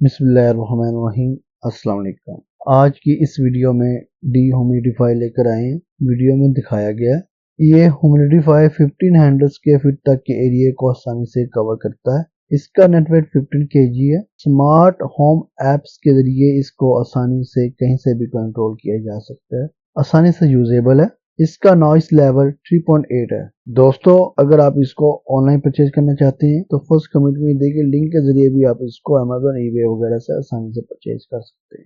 बिस्मिल्लाहिर्रहमानिर्रहीम। अस्सलाम वालेकुम। आज की इस वीडियो में ह्यूमिडिफायर लेकर आए हैं। वीडियो में दिखाया गया है ये ह्यूमिडिफायर 1500 स्क्वायर फीट तक के एरिया को आसानी से कवर करता है। इसका नेट वेट 15 kg है। स्मार्ट होम एप्स के जरिए इसको आसानी से कहीं से भी कंट्रोल किया जा सकता है। आसानी से यूजेबल है। इसका नॉइस लेवल 3.8 है। दोस्तों, अगर आप इसको ऑनलाइन परचेज करना चाहते हैं तो फर्स्ट कमेंट में दिए गए लिंक के जरिए भी आप इसको अमेज़न, ईबे वगैरह से आसानी से परचेज कर सकते हैं।